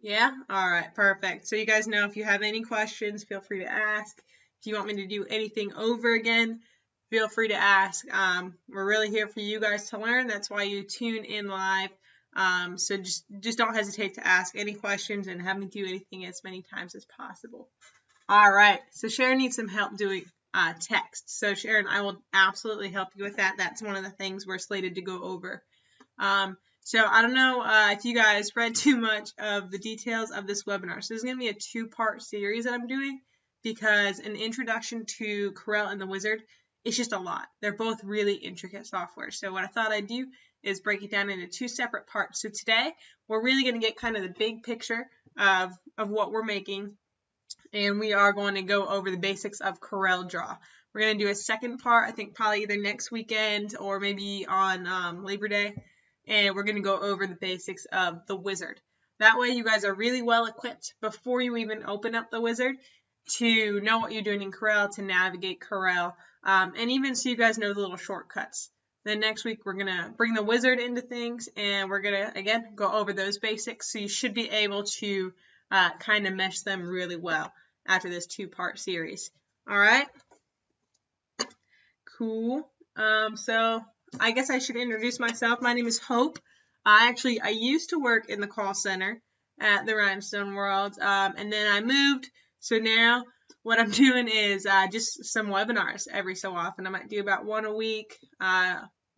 Yeah? All right, perfect. So you guys know if you have any questions, feel free to ask. If you want me to do anything over again, feel free to ask. We're really here for you guys to learn. That's why you tune in live. So just don't hesitate to ask any questions and have me do anything as many times as possible. All right, so Sharon needs some help doing text. So Sharon, I will absolutely help you with that. That's one of the things we're slated to go over. So I don't know if you guys read too much of the details of this webinar. So this is going to be a two-part series that I'm doing because an introduction to Corel and the Wizard is just a lot. They're both really intricate software. So what I thought I'd do is break it down into two separate parts. So today we're really going to get kind of the big picture of what we're making, and we are going to go over the basics of CorelDraw. We're going to do a second part, I think probably either next weekend or maybe on Labor Day. And we're going to go over the basics of the Wizard. That way you guys are really well equipped before you even open up the Wizard to know what you're doing in Corel, to navigate Corel, and even so you guys know the little shortcuts. Then next week we're going to bring the Wizard into things, and we're going to, again, go over those basics. So you should be able to kind of mesh them really well after this two-part series. All right? Cool. So I guess I should introduce myself. My name is Hope. I used to work in the call center at the Rhinestone World, and then I moved. So now what I'm doing is just some webinars every so often. I might do about one a week,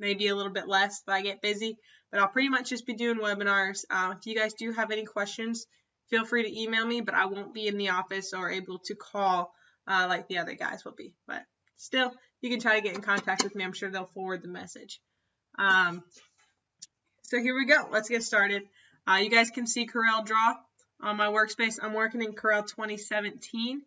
maybe a little bit less if I get busy. But I'll pretty much just be doing webinars. If you guys do have any questions, feel free to email me, but I won't be in the office or able to call like the other guys will be. But still, you can try to get in contact with me. I'm sure they'll forward the message. So here we go. Let's get started. You guys can see CorelDraw on my workspace. I'm working in Corel 2017.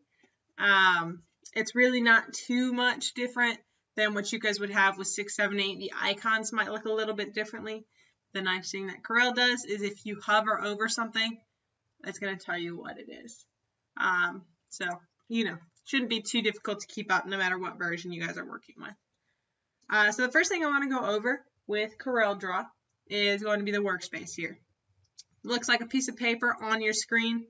It's really not too much different than what you guys would have with 6, 7, 8. The icons might look a little bit differently. The nice thing that Corel does is if you hover over something, it's going to tell you what it is. So, shouldn't be too difficult to keep up no matter what version you guys are working with. So the first thing I want to go over with CorelDraw is going to be the workspace here. It looks like a piece of paper on your screen.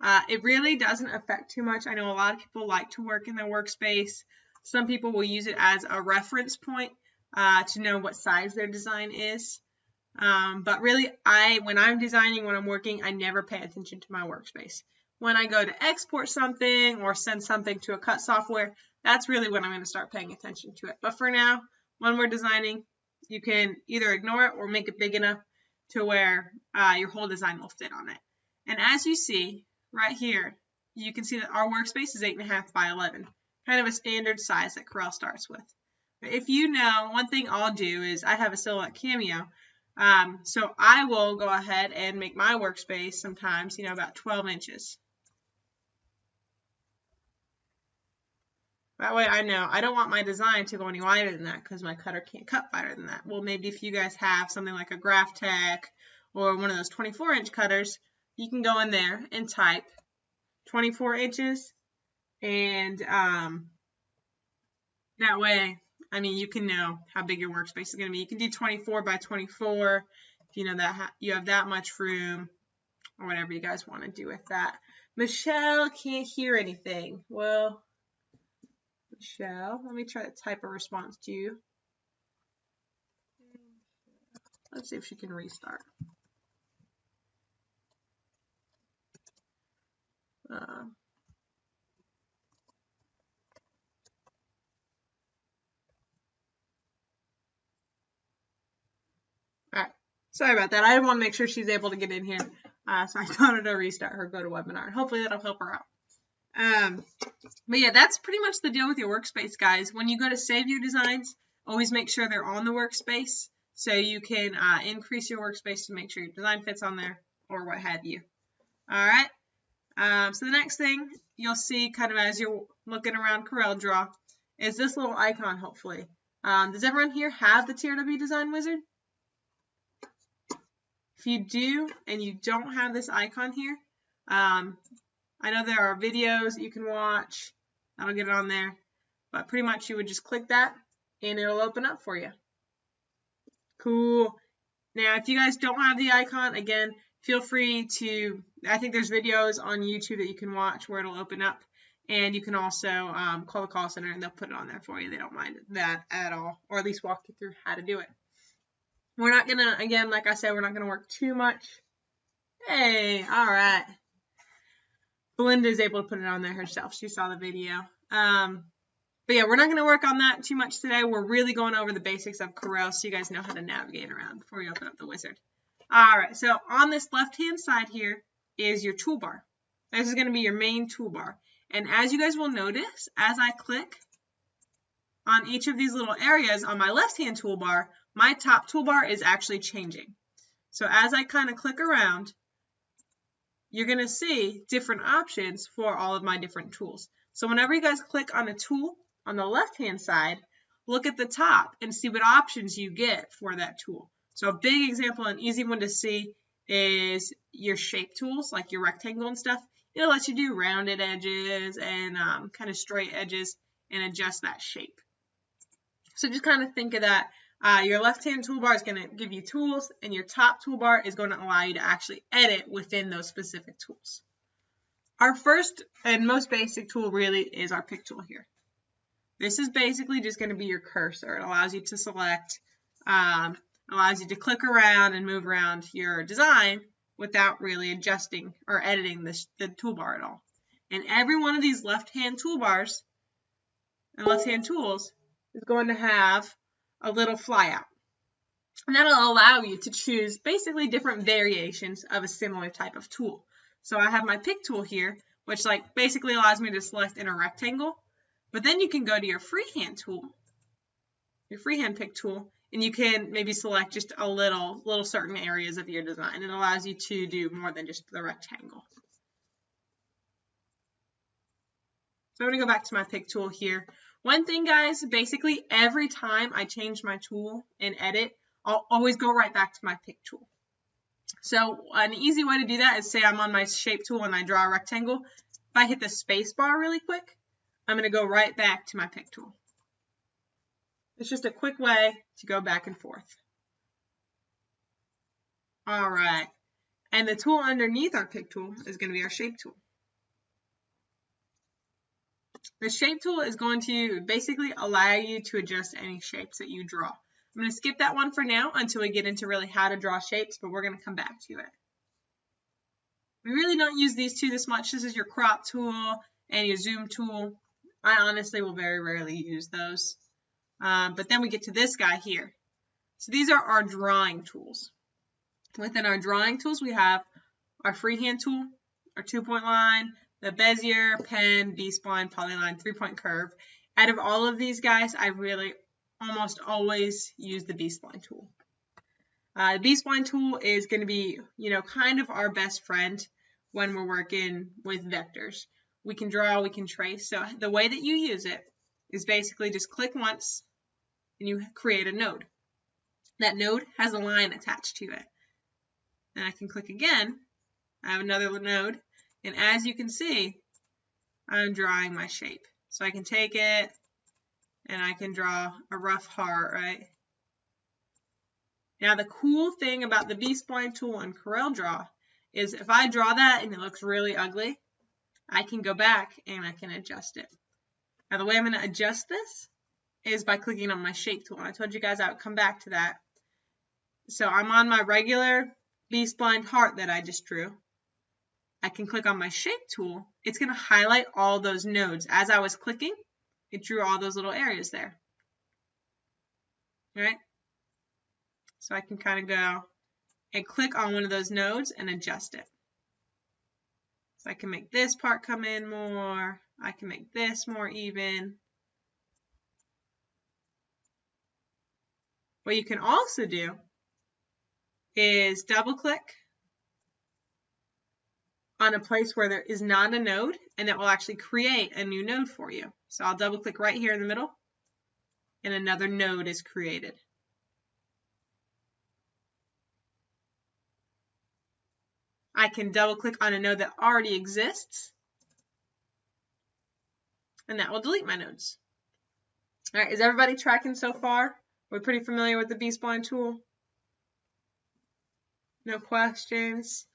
It really doesn't affect too much. I know a lot of people like to work in their workspace. Some people will use it as a reference point to know what size their design is. But really, when I'm designing, when I'm working, I never pay attention to my workspace. When I go to export something or send something to a cut software, that's really when I'm going to start paying attention to it. But for now, when we're designing, you can either ignore it or make it big enough to where your whole design will fit on it. And as you see right here, you can see that our workspace is 8.5 by 11, kind of a standard size that Corel starts with. If you know, one thing I'll do is I have a Silhouette Cameo, so I will go ahead and make my workspace sometimes, about 12 inches. That way I know I don't want my design to go any wider than that because my cutter can't cut wider than that. Well, maybe if you guys have something like a Graphtec or one of those 24-inch cutters, you can go in there and type 24 inches. And that way, you can know how big your workspace is going to be. You can do 24 by 24 if you know that you have that much room or whatever you guys want to do with that. Michelle can't hear anything. Well, Michelle, let me try to type a response to you. Let's see if she can restart. All right. Sorry about that. I want to make sure she's able to get in here. So I wanted to restart her GoToWebinar. Hopefully that'll help her out. But yeah, that's pretty much the deal with your workspace, guys. When you go to save your designs, always make sure they're on the workspace so you can increase your workspace to make sure your design fits on there or what have you. All right. So the next thing you'll see kind of as you're looking around CorelDraw is this little icon, hopefully. Does everyone here have the TRW Design Wizard? If you do and you don't have this icon here, I know there are videos that you can watch. That'll get it on there. But pretty much you would just click that and it'll open up for you. Cool. Now, if you guys don't have the icon, again, feel free to, I think there's videos on YouTube that you can watch where it'll open up. And you can also call the call center and they'll put it on there for you. They don't mind that at all, or at least walk you through how to do it. We're not going to, again, like I said, we're not going to work too much. Hey, all right. Belinda's able to put it on there herself. She saw the video. But yeah, we're not going to work on that too much today. We're really going over the basics of Corel so you guys know how to navigate around before you open up the wizard. All right, so on this left-hand side here is your toolbar. This is going to be your main toolbar. And as you guys will notice, as I click on each of these little areas on my left-hand toolbar, my top toolbar is actually changing. So as I kind of click around, you're going to see different options for all of my different tools. So whenever you guys click on a tool on the left-hand side, look at the top and see what options you get for that tool. So a big example, an easy one to see is your shape tools, like your rectangle and stuff. It'll let you do rounded edges and kind of straight edges and adjust that shape. So just kind of think of that. Your left-hand toolbar is going to give you tools, and your top toolbar is going to allow you to actually edit within those specific tools. Our first and most basic tool really is our pick tool here. This is basically just going to be your cursor. It allows you to select, allows you to click around and move around your design without really adjusting or editing the toolbar at all. And every one of these left-hand toolbars and left-hand tools is going to have a little flyout. And that'll allow you to choose basically different variations of a similar type of tool. So I have my pick tool here, which like basically allows me to select in a rectangle. But then you can go to your freehand tool, your freehand pick tool, and you can maybe select just a little certain areas of your design. It allows you to do more than just the rectangle. So I'm going to go back to my pick tool here. One thing, guys, basically every time I change my tool and edit, I'll always go right back to my pick tool. So an easy way to do that is, say I'm on my shape tool and I draw a rectangle. If I hit the space bar really quick, I'm going to go right back to my pick tool. It's just a quick way to go back and forth. All right. And the tool underneath our pick tool is going to be our shape tool. The shape tool is going to basically allow you to adjust any shapes that you draw. I'm going to skip that one for now until we get into really how to draw shapes, but we're going to come back to it. We really don't use these two this much. This is your crop tool and your zoom tool. I honestly will very rarely use those. But then we get to this guy here. So these are our drawing tools. Within our drawing tools, we have our freehand tool, our 2-point line, the Bezier, pen, B-spline, polyline, 3-point curve. Out of all of these guys, I really almost always use the B-spline tool. The B-spline tool is going to be, kind of our best friend when we're working with vectors. We can draw, we can trace. So the way that you use it is basically just click once and you create a node. That node has a line attached to it. Then I can click again. I have another node. And as you can see, I'm drawing my shape. So I can take it and I can draw a rough heart, right? Now the cool thing about the B-spline tool and CorelDraw is if I draw that and it looks really ugly, I can go back and I can adjust it. Now the way I'm going to adjust this is by clicking on my shape tool. And I told you guys I would come back to that. So I'm on my regular B-spline heart that I just drew. I can click on my shape tool. It's going to highlight all those nodes. As I was clicking, it drew all those little areas there. All right? So I can kind of go and click on one of those nodes and adjust it. So I can make this part come in more. I can make this more even. What you can also do is double click on a place where there is not a node, and it will actually create a new node for you. So I'll double click right here in the middle, and another node is created. I can double click on a node that already exists, and that will delete my nodes. All right, is everybody tracking so far? We're pretty familiar with the B-spline tool? No questions?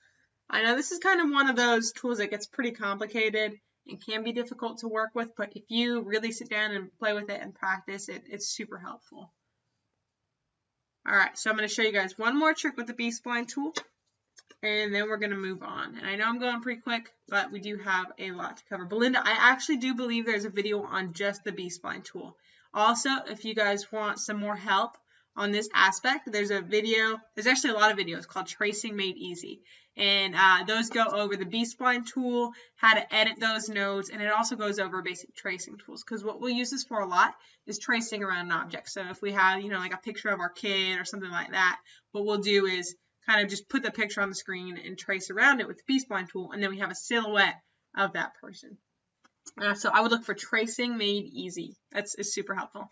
I know this is kind of one of those tools that gets pretty complicated and can be difficult to work with, but if you really sit down and play with it and practice it, it's super helpful. All right, so I'm going to show you guys one more trick with the B-spline tool, and then we're going to move on. And I know I'm going pretty quick, but we do have a lot to cover. Belinda, I actually do believe there's a video on just the B-spline tool. Also, if you guys want some more help on this aspect, there's a video, there's actually a lot of videos called Tracing Made Easy. And those go over the B-spline tool, how to edit those nodes, and it also goes over basic tracing tools. Because what we'll use this for a lot is tracing around an object. So if we have, you know, like a picture of our kid or something like that, what we'll do is kind of just put the picture on the screen and trace around it with the B-spline tool, and then we have a silhouette of that person. So I would look for Tracing Made Easy. That's super helpful.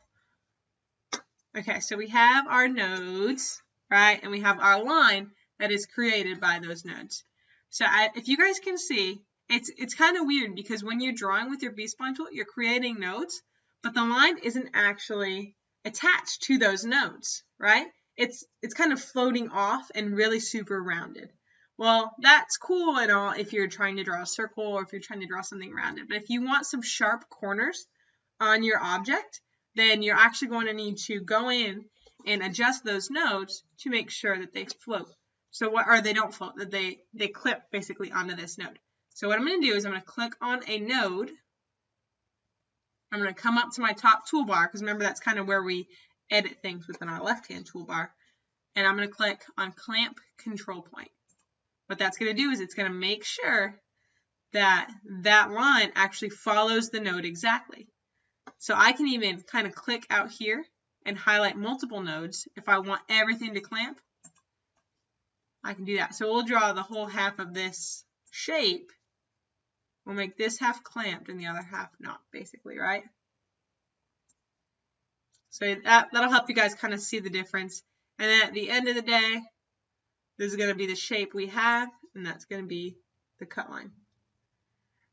Okay, so we have our nodes, right? And we have our line that is created by those nodes. So if you guys can see, it's kind of weird because when you're drawing with your B-spline tool, you're creating nodes, but the line isn't actually attached to those nodes, right? It's kind of floating off and really super rounded. Well, that's cool and all if you're trying to draw a circle or if you're trying to draw something rounded. But if you want some sharp corners on your object, then you're actually going to need to go in and adjust those nodes to make sure that they float. So they don't float, that they clip basically onto this node. So what I'm going to do is I'm going to click on a node. I'm going to come up to my top toolbar, because remember that's kind of where we edit things within our left-hand toolbar. And I'm going to click on Clamp Control Point. What that's going to do is it's going to make sure that that line actually follows the node exactly. So I can even kind of click out here and highlight multiple nodes. If I want everything to clamp, I can do that. So we'll draw the whole half of this shape. We'll make this half clamped and the other half not, basically, right? So that'll help you guys kind of see the difference. And then at the end of the day, this is going to be the shape we have, and that's going to be the cut line.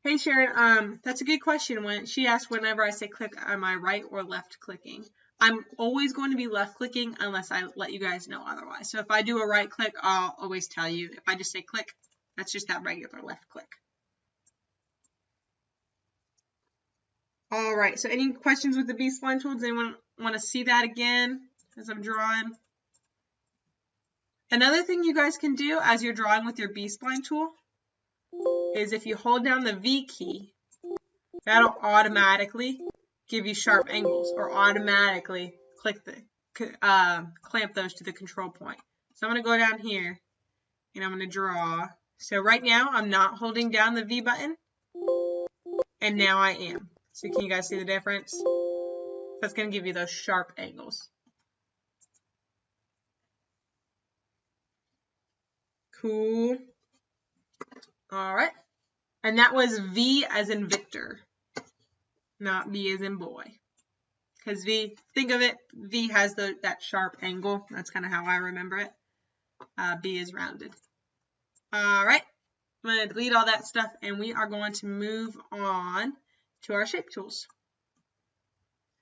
Hey Sharon, that's a good question. When she asked whenever I say click, am I right or left clicking? I'm always going to be left clicking unless I let you guys know otherwise. So if I do a right click, I'll always tell you. If I just say click, that's just that regular left click. All right, so any questions with the B-spline tool? Does anyone want to see that again as I'm drawing? Another thing you guys can do as you're drawing with your B-spline tool is if you hold down the V key, that'll automatically give you sharp angles or automatically clamp those to the control point. So I'm going to go down here and I'm going to draw. So right now I'm not holding down the V button, and now I am. So can you guys see the difference? That's going to give you those sharp angles. Cool. All right. And that was V as in Victor, not B as in boy. Because V, think of it, V has that sharp angle. That's kind of how I remember it. B is rounded. All right. I'm going to delete all that stuff, and we are going to move on to our shape tools.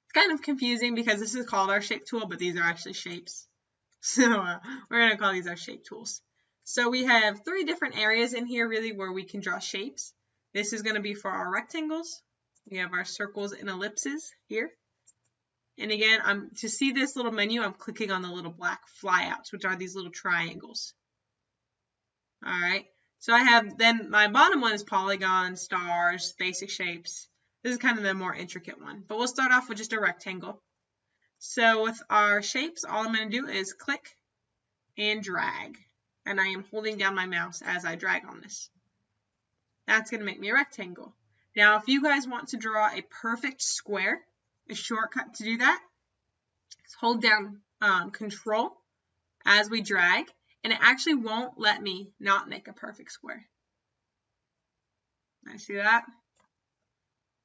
It's kind of confusing because this is called our shape tool, but these are actually shapes. So we're going to call these our shape tools. So we have 3 different areas in here really where we can draw shapes. This is going to be for our rectangles. We have our circles and ellipses here. And again, to see this little menu, I'm clicking on the little black flyouts, which are these little triangles. All right. So I have then my bottom one is polygons, stars, basic shapes. This is kind of the more intricate one, but we'll start off with just a rectangle. So with our shapes, all I'm going to do is click and drag. And I am holding down my mouse as I drag on this. That's going to make me a rectangle. Now, if you guys want to draw a perfect square, a shortcut to do that is hold down Control as we drag, and it actually won't let me not make a perfect square. I see that?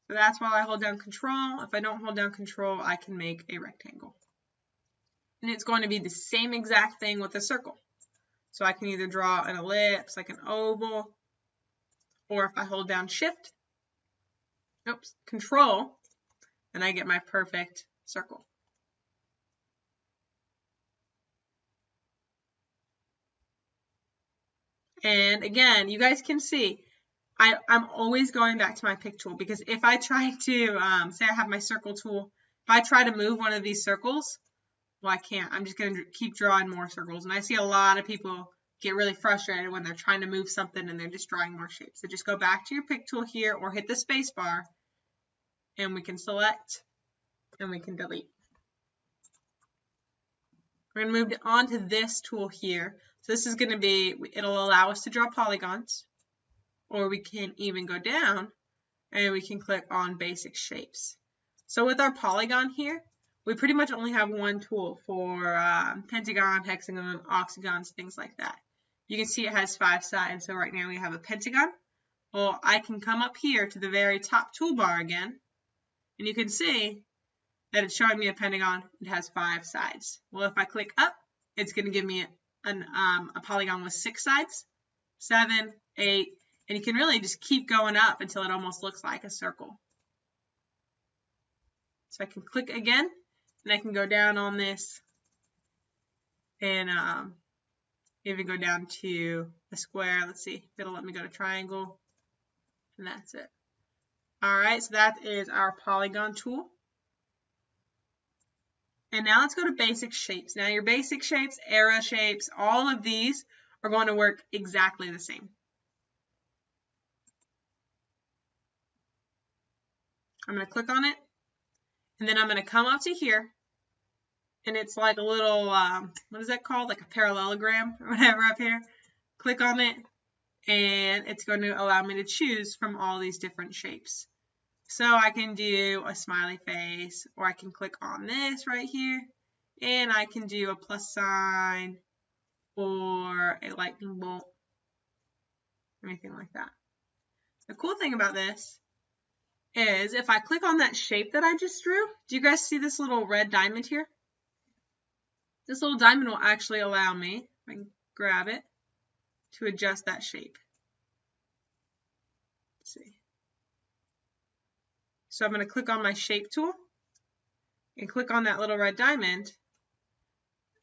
So that's why I hold down Control. If I don't hold down Control, I can make a rectangle. And it's going to be the same exact thing with a circle. So I can either draw an ellipse, like an oval, or if I hold down Control, and I get my perfect circle. And again, you guys can see, I'm always going back to my pick tool, because if I try to, say I have my circle tool, if I try to move one of these circles, well, I can't. I'm just going to keep drawing more circles. And I see a lot of people get really frustrated when they're trying to move something and they're just drawing more shapes. So just go back to your pick tool here or hit the space bar, and we can select and we can delete. We're going to move on to this tool here. So this is going to be, it'll allow us to draw polygons, or we can even go down and we can click on basic shapes. So with our polygon here, we pretty much only have one tool for pentagon, hexagon, octagons, things like that. You can see it has 5 sides. So right now we have a pentagon. Well, I can come up here to the very top toolbar again, and you can see that it's showing me a pentagon. It has 5 sides. Well, if I click up, it's going to give me a polygon with 6 sides, 7, 8, and you can really just keep going up until it almost looks like a circle. So I can click again, and I can go down on this and even go down to a square. Let's see if it'll let me go to triangle, and that's it. All right, so that is our polygon tool. And now let's go to basic shapes. Now your basic shapes, arrow shapes, all of these are going to work exactly the same. I'm going to click on it, and then I'm going to come up to here, and it's like a little, what is that called? Like a parallelogram or whatever up here. Click on it, and it's going to allow me to choose from all these different shapes. So I can do a smiley face, or I can click on this right here, and I can do a plus sign or a lightning bolt, anything like that. The cool thing about this is if I click on that shape that I just drew, do you guys see this little red diamond here? This little diamond will actually allow me, if I can grab it, to adjust that shape. Let's see. So I'm going to click on my shape tool and click on that little red diamond,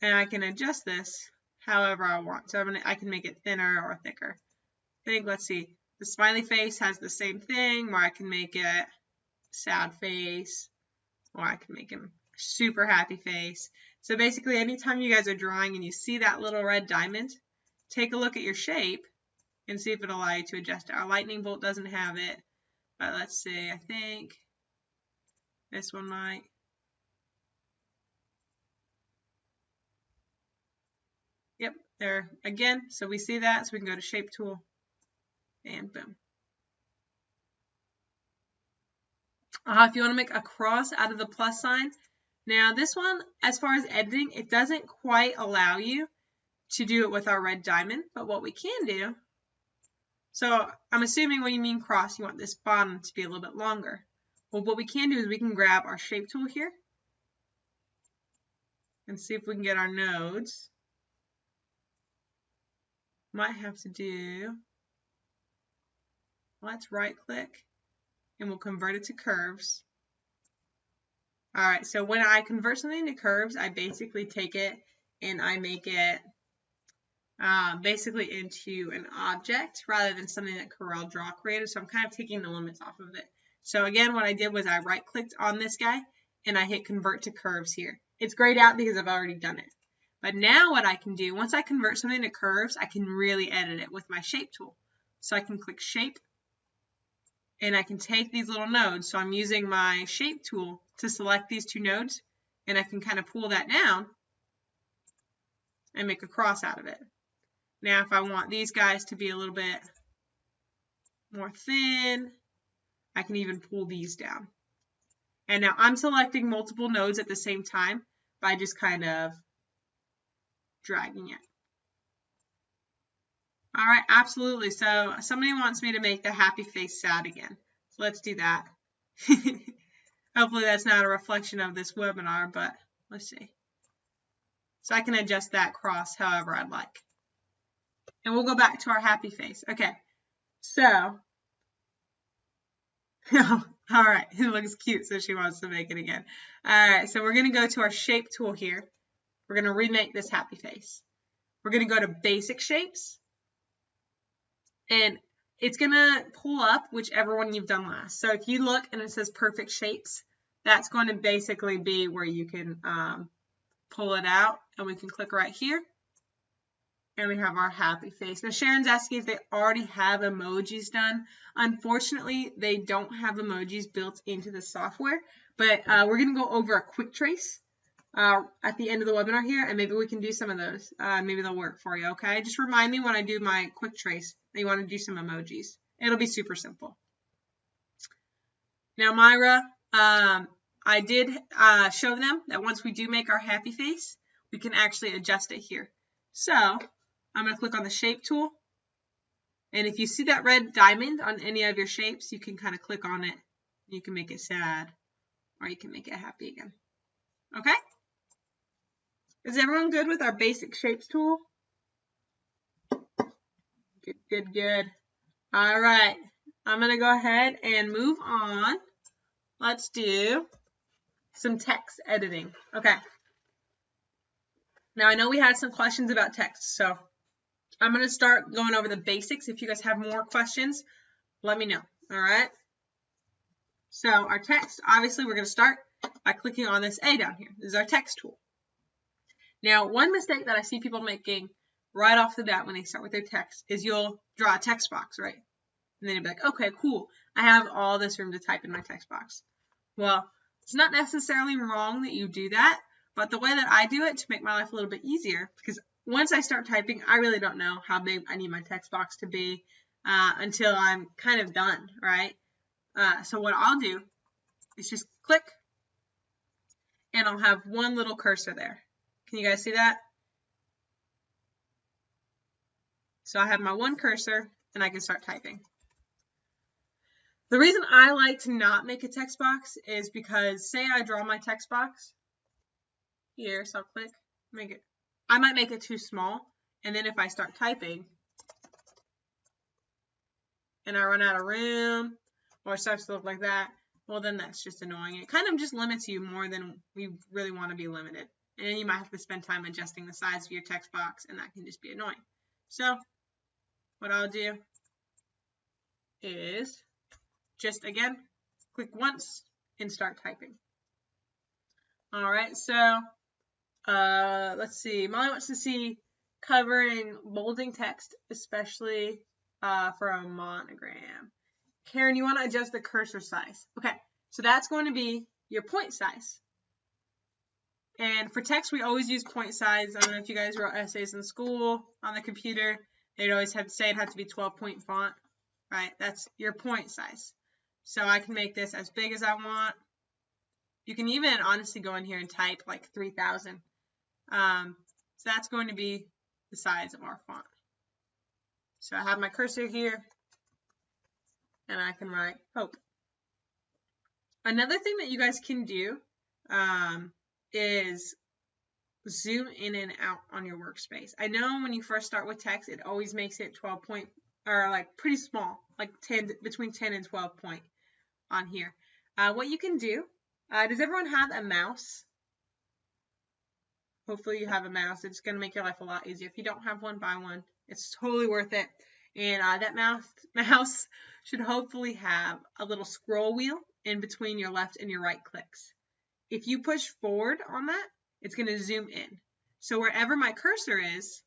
and I can adjust this however I want. So I can make it thinner or thicker. Let's see, the smiley face has the same thing, where I can make it sad face, or I can make him super happy face. So basically, anytime you guys are drawing and you see that little red diamond, take a look at your shape and see if it'll allow you to adjust it. Our lightning bolt doesn't have it, but let's see, I think this one might. Yep, there again. So we see that, so we can go to shape tool and boom. If you want to make a cross out of the plus sign, now this one, as far as editing, it doesn't quite allow you to do it with our red diamond, but what we can do, so I'm assuming when you mean cross, you want this bottom to be a little bit longer. Well, what we can do is we can grab our shape tool here and see if we can get our nodes. Might have to do, let's right click and we'll convert it to curves. All right, so when I convert something to curves, I basically take it and I make it basically into an object rather than something that CorelDraw created. So I'm kind of taking the limits off of it. So again, what I did was I right clicked on this guy and I hit convert to curves here. It's grayed out because I've already done it. But now what I can do, once I convert something to curves, I can really edit it with my shape tool. So I can click shape and I can take these little nodes. So I'm using my shape tool to select these 2 nodes, and I can kind of pull that down and make a cross out of it. Now if I want these guys to be a little bit more thin, I can even pull these down. And now I'm selecting multiple nodes at the same time by just kind of dragging it. All right, absolutely. So somebody wants me to make the happy face sad again. So let's do that. Hopefully that's not a reflection of this webinar, but let's see. So I can adjust that cross however I'd like. And we'll go back to our happy face. Okay, so, all right, it looks cute, so she wants to make it again. All right, so we're going to go to our shape tool here. We're going to remake this happy face. We're going to go to basic shapes. and it's going to pull up whichever one you've done last. So if you look and it says perfect shapes, that's going to basically be where you can pull it out, and we can click right here. And we have our happy face. Now, Sharon's asking if they already have emojis done. Unfortunately, they don't have emojis built into the software, but we're going to go over a quick trace at the end of the webinar here, and maybe we can do some of those. Maybe they'll work for you, okay? Just remind me when I do my quick trace that you want to do some emojis. It'll be super simple. Now, Myra, I did show them that once we do make our happy face, we can actually adjust it here. So I'm going to click on the shape tool. And if you see that red diamond on any of your shapes, you can kind of click on it. You can make it sad, or you can make it happy again. Okay? Is everyone good with our basic shapes tool? Good, good, good. All right. I'm going to go ahead and move on. Let's do some text editing. Okay. Now, I know we had some questions about text, so I'm going to start going over the basics. If you guys have more questions, let me know. All right. So our text, obviously, we're going to start by clicking on this A down here. This is our text tool. Now, one mistake that I see people making right off the bat when they start with their text is you'll draw a text box, right? And then you'll be like, okay, cool. I have all this room to type in my text box. Well, it's not necessarily wrong that you do that, but the way that I do it to make my life a little bit easier, because once I start typing, I really don't know how big I need my text box to be until I'm kind of done, right? So what I'll do is just click, and I'll have one little cursor there. Can you guys see that? So I have my one cursor, and I can start typing. The reason I like to not make a text box is because, say I draw my text box here, so I'll click, make it. I might make it too small, and then if I start typing, and I run out of room, or it starts to look like that, well, then that's just annoying. It kind of just limits you more than we really want to be limited. And then you might have to spend time adjusting the size of your text box, and that can just be annoying. So what I'll do is just, again, click once and start typing. All right, so let's see. Molly wants to see covering bolding text, especially for a monogram. Karen, you want to adjust the cursor size. Okay, so that's going to be your point size. And for text, we always use point size. I don't know if you guys wrote essays in school on the computer. They'd always have to say it had to be 12-point font, right? That's your point size. So I can make this as big as I want. You can even honestly go in here and type like 3,000. So that's going to be the size of our font. So I have my cursor here, and I can write hope. Another thing that you guys can do is zoom in and out on your workspace. I know when you first start with text, it always makes it 12 point, or like pretty small, like between 10 and 12 point on here. What you can do, does everyone have a mouse? Hopefully you have a mouse. It's going to make your life a lot easier. If you don't have one, buy one. It's totally worth it. And that mouse should hopefully have a little scroll wheel in between your left and your right clicks. If you push forward on that, it's going to zoom in. So wherever my cursor is,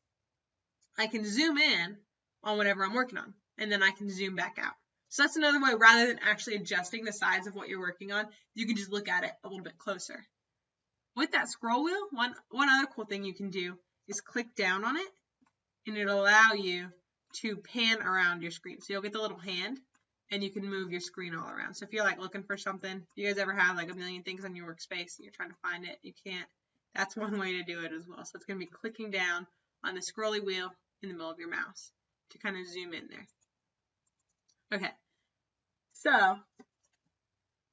I can zoom in on whatever I'm working on, and then I can zoom back out. So that's another way, rather than actually adjusting the size of what you're working on, you can just look at it a little bit closer. With that scroll wheel, one other cool thing you can do is click down on it, and it'll allow you to pan around your screen. So you'll get the little hand, and you can move your screen all around. So if you're like looking for something, you guys ever have like a million things on your workspace and you're trying to find it, you can't, that's one way to do it as well. So it's going to be clicking down on the scrolly wheel in the middle of your mouse to kind of zoom in there. Okay, so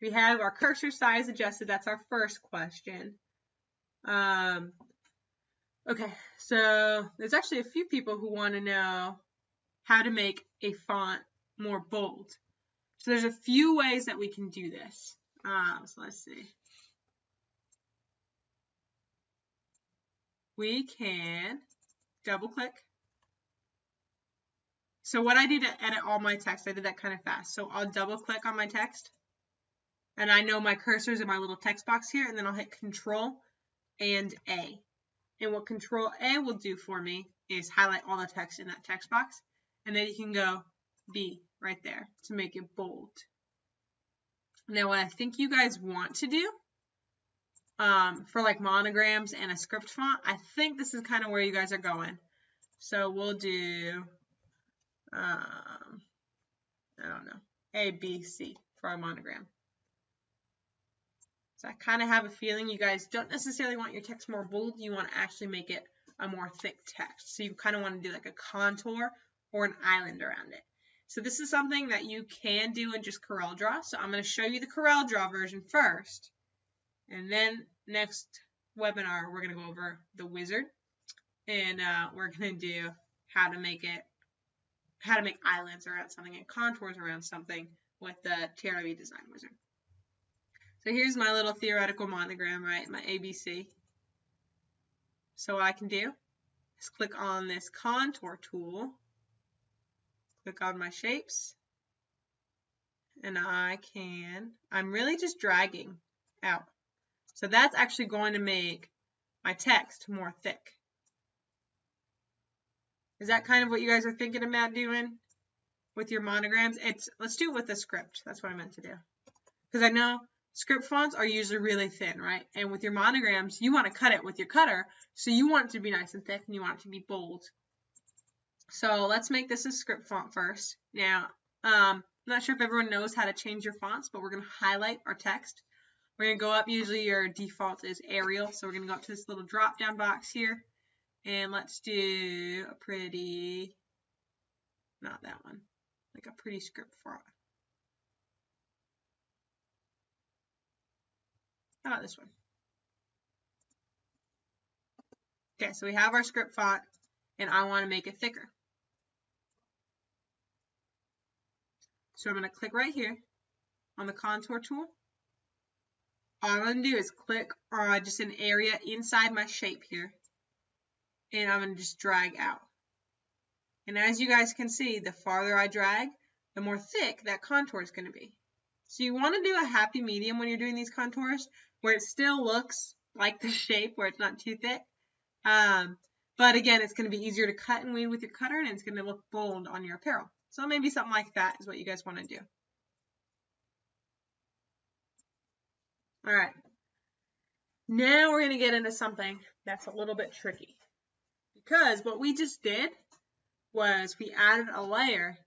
we have our cursor size adjusted. That's our first question. Okay, so there's actually a few people who want to know how to make a font more bold. So there's a few ways that we can do this. So let's see. We can double click So what I do to edit all my text, I did that kind of fast. So I'll double click on my text, and I know my cursor's in my little text box here, and then I'll hit Control and A. And what Control A will do for me is highlight all the text in that text box, and then you can go B right there to make it bold. Now what I think you guys want to do for like monograms and a script font, I think this is kind of where you guys are going. So we'll do, I don't know, A, B, C for our monogram. So I kind of have a feeling you guys don't necessarily want your text more bold. You want to actually make it a more thick text. So you kind of want to do like a contour or an island around it. So this is something that you can do in just CorelDraw. So I'm going to show you the CorelDraw version first. And then next webinar, we're going to go over the wizard. And we're going to do how to make islands around something and contours around something with the TRW design wizard. So here's my little theoretical monogram, right? My ABC. So what I can do is click on this contour tool, click on my shapes, and I'm really just dragging out. So that's actually going to make my text more thick. Is that kind of what you guys are thinking about doing with your monograms? Let's do it with a script. That's what I meant to do. Because I know script fonts are usually really thin, right? And with your monograms, you want to cut it with your cutter, so you want it to be nice and thick, and you want it to be bold. So let's make this a script font first. Now, I'm not sure if everyone knows how to change your fonts, but we're going to highlight our text. We're going to go up. Usually your default is Arial, so we're going to go up to this little drop-down box here, and let's do a pretty, not that one, like a pretty script font. How about this one? Okay, so we have our script font, and I want to make it thicker. So I'm going to click right here on the contour tool. All I'm going to do is click on just an area inside my shape here, and I'm going to just drag out. And as you guys can see, the farther I drag, the more thick that contour is going to be. So you want to do a happy medium when you're doing these contours, where it still looks like the shape, where it's not too thick. But again, it's going to be easier to cut and weave with your cutter, and it's going to look bold on your apparel. So maybe something like that is what you guys want to do. All right. Now we're going to get into something that's a little bit tricky. Because what we just did was we added a layer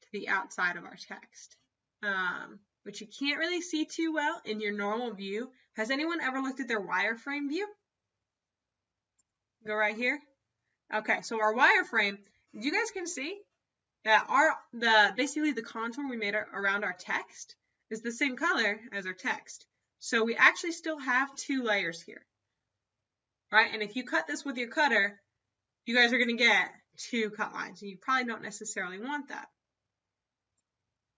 to the outside of our text, which you can't really see too well in your normal view. Has anyone ever looked at their wireframe view? Go right here. Okay, so our wireframe, you guys can see that basically the contour we made around our text is the same color as our text. So we actually still have two layers here, right? And if you cut this with your cutter, you guys are going to get two cut lines, and you probably don't necessarily want that.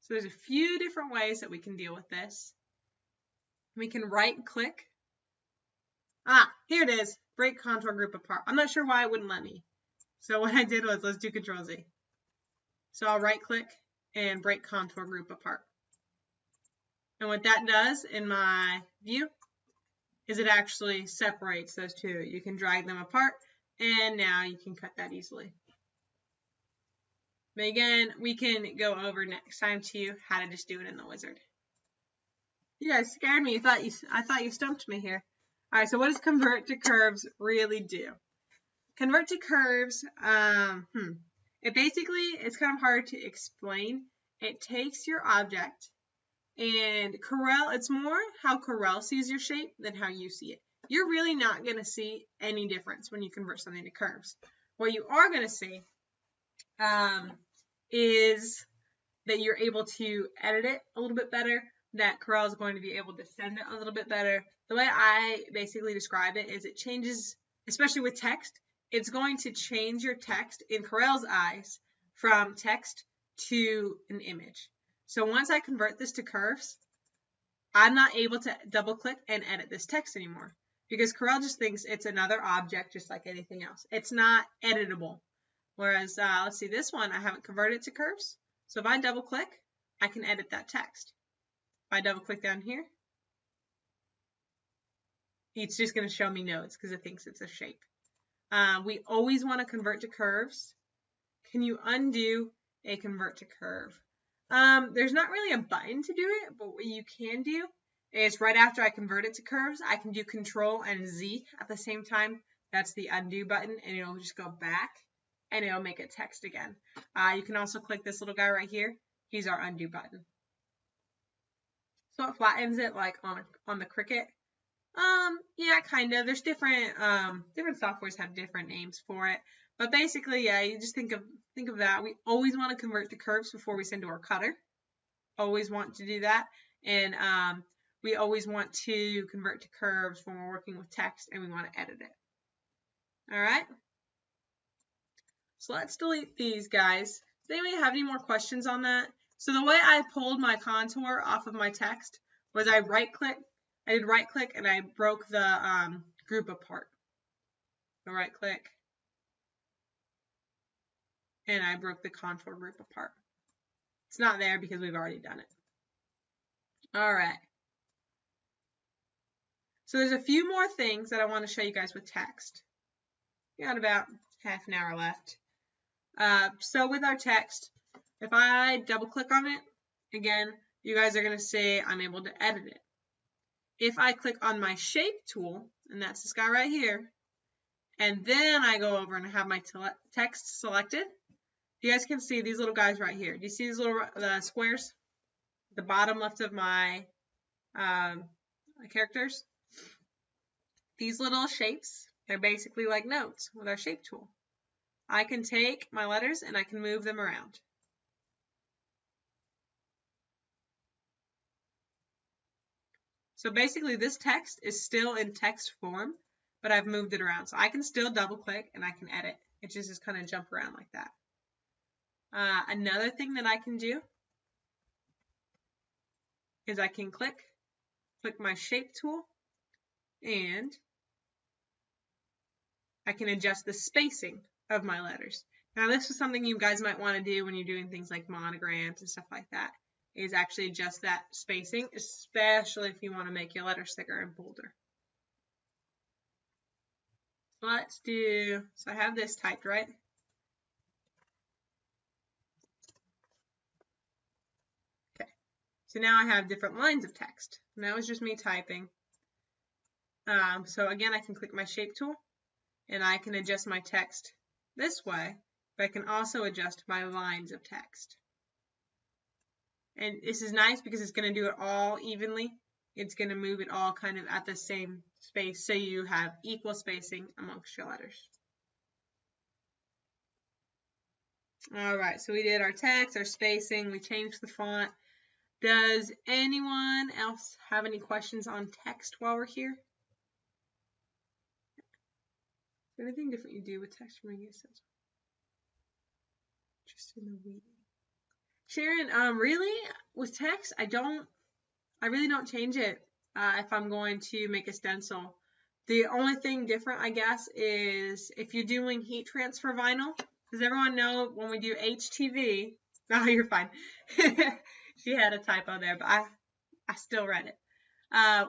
So there's a few different ways that we can deal with this. We can right click. Here it is, break contour group apart. I'm not sure why it wouldn't let me. So what I did was, let's do Control Z. So I'll right click and break contour group apart. And what that does in my view is it actually separates those two. You can drag them apart, and now you can cut that easily. But again, we can go over next time to how to just do it in the wizard. You guys scared me. I thought you stumped me here. All right, so what does convert to curves really do? Convert to curves, it basically, it's kind of hard to explain. It takes your object, and Corel, it's more how Corel sees your shape than how you see it. You're really not going to see any difference when you convert something to curves. What you are going to see is that you're able to edit it a little bit better, that Corel is going to be able to send it a little bit better. The way I basically describe it is it changes, especially with text, it's going to change your text in Corel's eyes from text to an image. So once I convert this to curves, I'm not able to double click and edit this text anymore, because Corel just thinks it's another object just like anything else. It's not editable. Whereas, let's see, this one, I haven't converted to curves. So if I double click, I can edit that text. If I double click down here, it's just going to show me nodes because it thinks it's a shape. We always want to convert to curves. Can you undo a convert to curve? There's not really a button to do it, but what you can do is right after I convert it to curves, I can do Control and Z at the same time. That's the undo button, and it'll just go back, and it'll make it text again. You can also click this little guy right here. He's our undo button. So it flattens it like on the Cricut. Yeah, kind of. There's different softwares have different names for it. But basically, yeah, you just think of that. We always want to convert to curves before we send to our cutter. Always want to do that. And we always want to convert to curves when we're working with text and we want to edit it. All right. So let's delete these guys. Does anybody have any more questions on that? So the way I pulled my contour off of my text was I did right click and I broke the group apart. So right click and I broke the contour group apart. It's not there because we've already done it. All right. So there's a few more things that I want to show you guys with text. We got about half an hour left. So with our text, if I double click on it, again, you guys are going to see I'm able to edit it. If I click on my shape tool, and that's this guy right here, and then I go over and have my text selected, you guys can see these little guys right here. Do you see these little squares? The bottom left of my characters. These little shapes, they're basically like nodes with our shape tool. I can take my letters and I can move them around. So basically this text is still in text form, but I've moved it around. So I can still double click and I can edit. It just kind of jump around like that. Another thing that I can do is I can click my shape tool, and I can adjust the spacing of my letters. Now this is something you guys might want to do when you're doing things like monograms and stuff like that, is actually adjust that spacing, especially if you want to make your letters thicker and bolder. Let's do, so I have this typed, right? Okay, so now I have different lines of text. And that was just me typing. So again, I can click my shape tool and I can adjust my text this way, but I can also adjust my lines of text. And this is nice because it's going to do it all evenly. It's going to move it all kind of at the same space so you have equal spacing amongst your letters. All right, so we did our text, our spacing, we changed the font. Does anyone else have any questions on text while we're here? Is there anything different you do with text from making sense? Just in the reading. Sharon, really, with text, I really don't change it if I'm going to make a stencil. The only thing different, I guess, is if you're doing heat transfer vinyl. Does everyone know when we do HTV? Oh, you're fine. She had a typo there, but I still read it.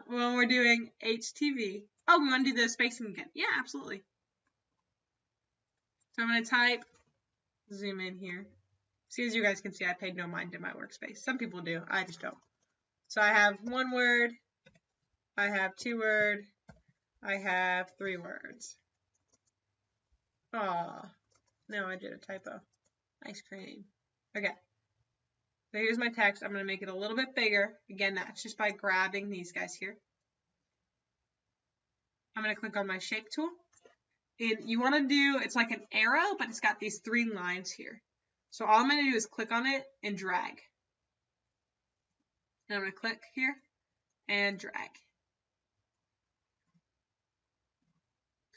When we're doing HTV. Oh, we want to do the spacing again. Yeah, absolutely. So I'm going to type, zoom in here. See, as you guys can see, I paid no mind to my workspace. Some people do. I just don't. So I have 1 word. I have 2 word. I have 3 words. Aw. No, I did a typo. Ice cream. Okay. So here's my text. I'm going to make it a little bit bigger. Again, that's just by grabbing these guys here. I'm going to click on my shape tool. And you want to do, it's like an arrow, but it's got these 3 lines here. So all I'm going to do is click on it and drag. And I'm going to click here and drag.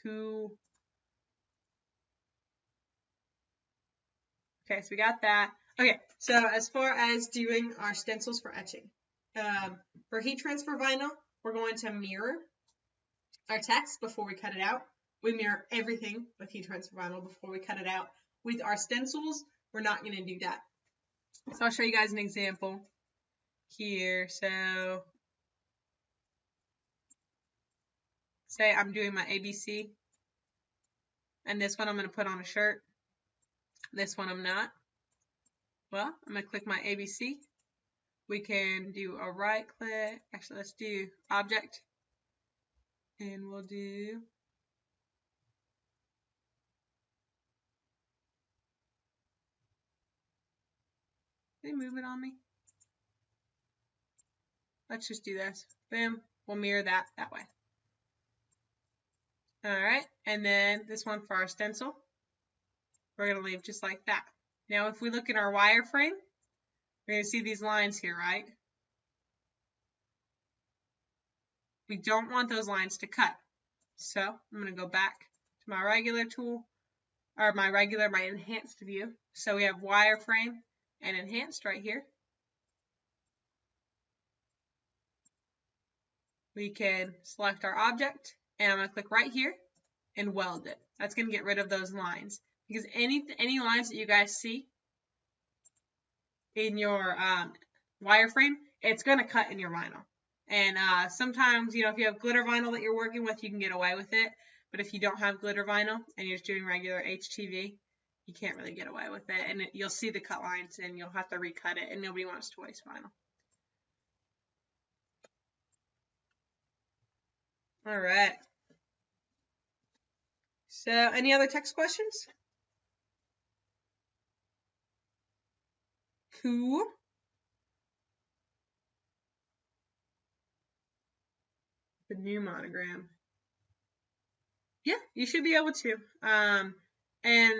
Cool. Okay, so we got that. Okay, so as far as doing our stencils for etching, for heat transfer vinyl, we're going to mirror our text before we cut it out. We mirror everything with heat transfer vinyl before we cut it out. With our stencils, we're not going to do that. So I'll show you guys an example here. So say I'm doing my ABC, and this one I'm going to put on a shirt. This one I'm not. Well, I'm going to click my ABC. We can do a right click. Actually, let's do object. And we'll do they move it on me? Let's just do this. Boom. We'll mirror that way. Alright, and then this one for our stencil, we're going to leave just like that. Now if we look at our wireframe, we're going to see these lines here, right? We don't want those lines to cut. So I'm going to go back to my regular tool, or my enhanced view. So we have wireframe and enhanced right here. We can select our object, and I'm going to click right here and weld it. That's going to get rid of those lines, because any lines that you guys see in your wireframe, it's going to cut in your vinyl. And sometimes, you know, if you have glitter vinyl that you're working with, you can get away with it. But if you don't have glitter vinyl and you're just doing regular HTV, you can't really get away with it. And you'll see the cut lines, and you'll have to recut it, and nobody wants to waste vinyl. All right. So, any other text questions? Cool. The new monogram. Yeah, you should be able to. And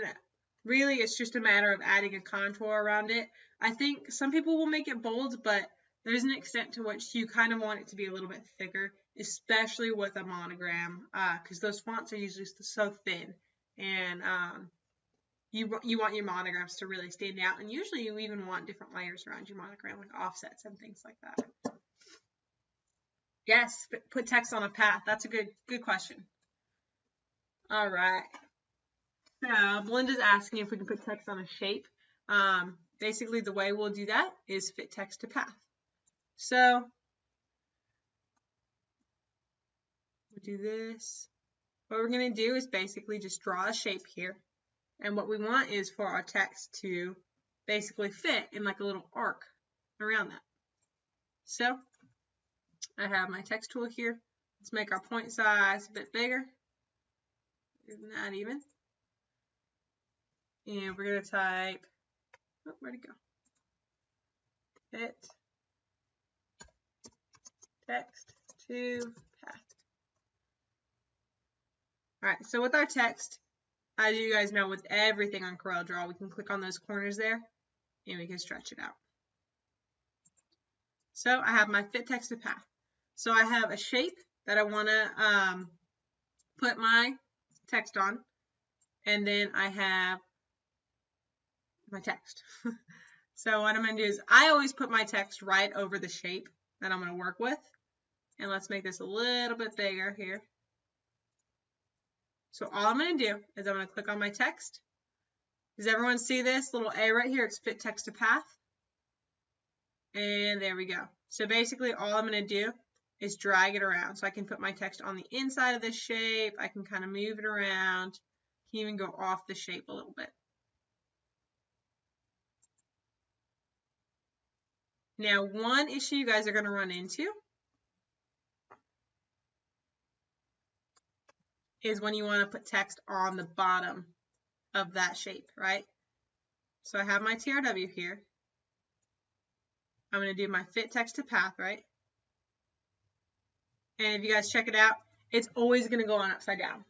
really, it's just a matter of adding a contour around it. I think some people will make it bold, but there's an extent to which you kind of want it to be a little bit thicker, especially with a monogram, because those fonts are usually so thin, and you want your monograms to really stand out, and usually you even want different layers around your monogram, like offsets and things like that. Yes, put text on a path. That's a good question. All right. So Belinda's asking if we can put text on a shape. Basically, the way we'll do that is fit text to path. So we'll do this. What we're going to do is basically just draw a shape here. And what we want is for our text to basically fit in like a little arc around that. So I have my text tool here. Let's make our point size a bit bigger. Not even. And we're going to type, oh, where'd it go? Fit text to path. All right, so with our text, as you guys know, with everything on CorelDraw, we can click on those corners there, and we can stretch it out. So I have my fit text to path. So I have a shape that I want to put my text on, and then I have my text. So what I'm going to do is I always put my text right over the shape that I'm going to work with. And let's make this a little bit bigger here. So all I'm going to do is I'm going to click on my text. Does everyone see this little A right here? It's fit text to path. And there we go. So basically all I'm going to do is drag it around. So I can put my text on the inside of this shape. I can kind of move it around. Can even go off the shape a little bit. Now, one issue you guys are going to run into is when you want to put text on the bottom of that shape, right? So I have my TRW here. I'm going to do my fit text to path, right? And if you guys check it out, it's always going to go on upside down.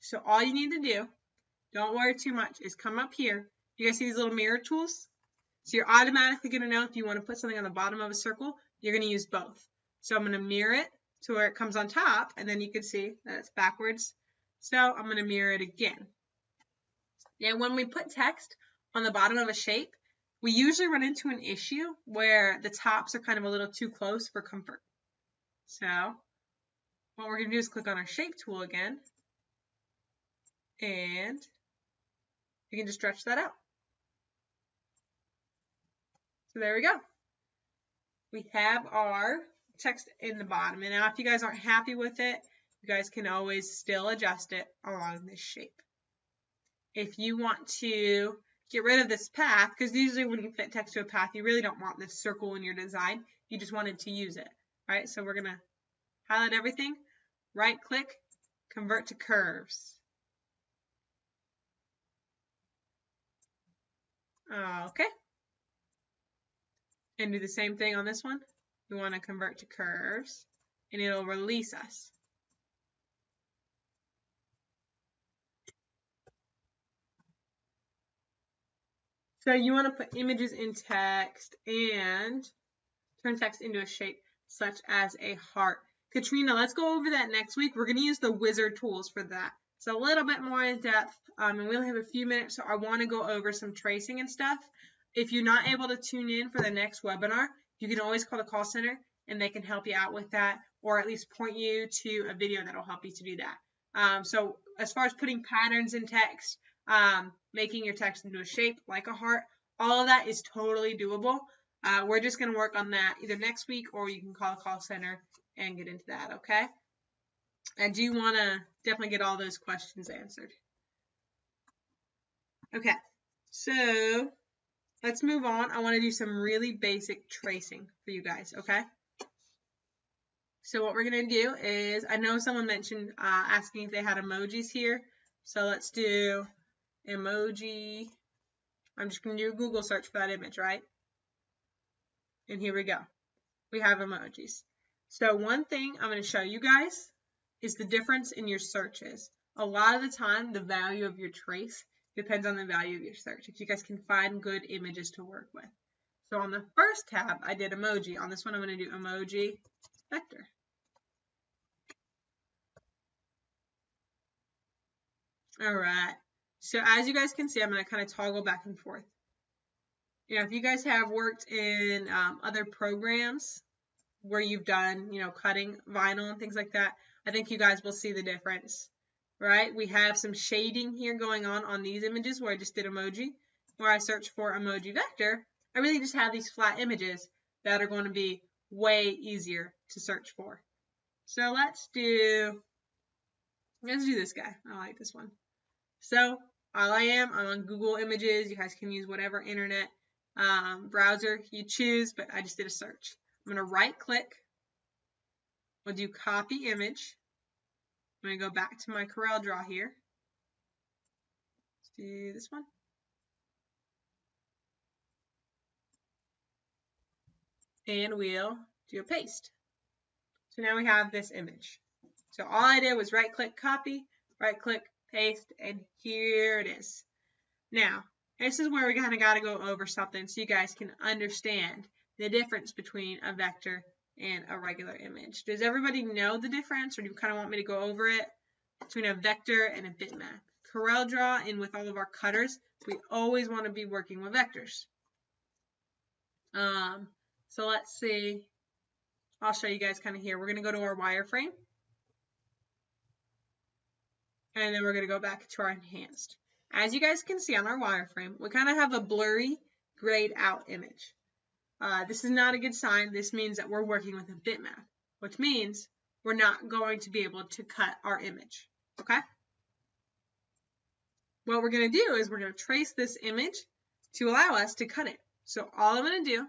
So all you need to do, don't worry too much, is come up here. You guys see these little mirror tools? So you're automatically going to know if you want to put something on the bottom of a circle, you're going to use both. So I'm going to mirror it to where it comes on top, and then you can see that it's backwards. So I'm going to mirror it again. Now when we put text on the bottom of a shape, we usually run into an issue where the tops are kind of a little too close for comfort. So what we're going to do is click on our shape tool again, and you can just stretch that out. So there we go. We have our text in the bottom. And now if you guys aren't happy with it, you guys can always still adjust it along this shape. If you want to get rid of this path, because usually when you fit text to a path, you really don't want this circle in your design. You just wanted to use it. All right, so we're going to highlight everything, right click, convert to curves. Okay. And do the same thing on this one. We want to convert to curves, and it'll release us. So you want to put images in text and turn text into a shape such as a heart. Katrina, let's go over that next week. We're going to use the wizard tools for that. It's a little bit more in depth, and we only have a few minutes, so I want to go over some tracing and stuff. If you're not able to tune in for the next webinar, you can always call the call center, and they can help you out with that, or at least point you to a video that will help you to do that. So as far as putting patterns in text, making your text into a shape like a heart, all of that is totally doable. We're just going to work on that either next week, or you can call the call center and get into that, okay? I do want to definitely get all those questions answered. Okay, so let's move on. I want to do some really basic tracing for you guys, okay? So what we're going to do is, I know someone mentioned asking if they had emojis here. So let's do emoji. I'm just going to do a Google search for that image, right? And here we go. We have emojis. So one thing I'm going to show you guys is the difference in your searches. A lot of the time, the value of your trace depends on the value of your search, if you guys can find good images to work with. So on the first tab, I did emoji. On this one, I'm going to do emoji vector. All right. So as you guys can see, I'm going to kind of toggle back and forth. You know, if you guys have worked in other programs where you've done, you know, cutting vinyl and things like that, I think you guys will see the difference, right? We have some shading here going on these images where I just did emoji. Where I search for emoji vector, I really just have these flat images that are going to be way easier to search for. So let's do this guy. I like this one. So I'm on Google Images. You guys can use whatever internet browser you choose, but I just did a search. I'm going to right click. We'll do copy image. I'm going to go back to my CorelDraw here. Let's do this one. And we'll do a paste. So now we have this image. So all I did was right click, copy, right click, paste, and here it is. Now, this is where we kind of got to go over something so you guys can understand the difference between a vector and a regular image. Does everybody know the difference, or do you kind of want me to go over it between a vector and a bitmap? CorelDraw and with all of our cutters, we always want to be working with vectors. So let's see. I'll show you guys kind of here. We're going to go to our wireframe. And then we're going to go back to our enhanced. As you guys can see on our wireframe, we kind of have a blurry, grayed out image. This is not a good sign. This means that we're working with a bitmap, which means we're not going to be able to cut our image. Okay? What we're going to do is we're going to trace this image to allow us to cut it. So all I'm going to do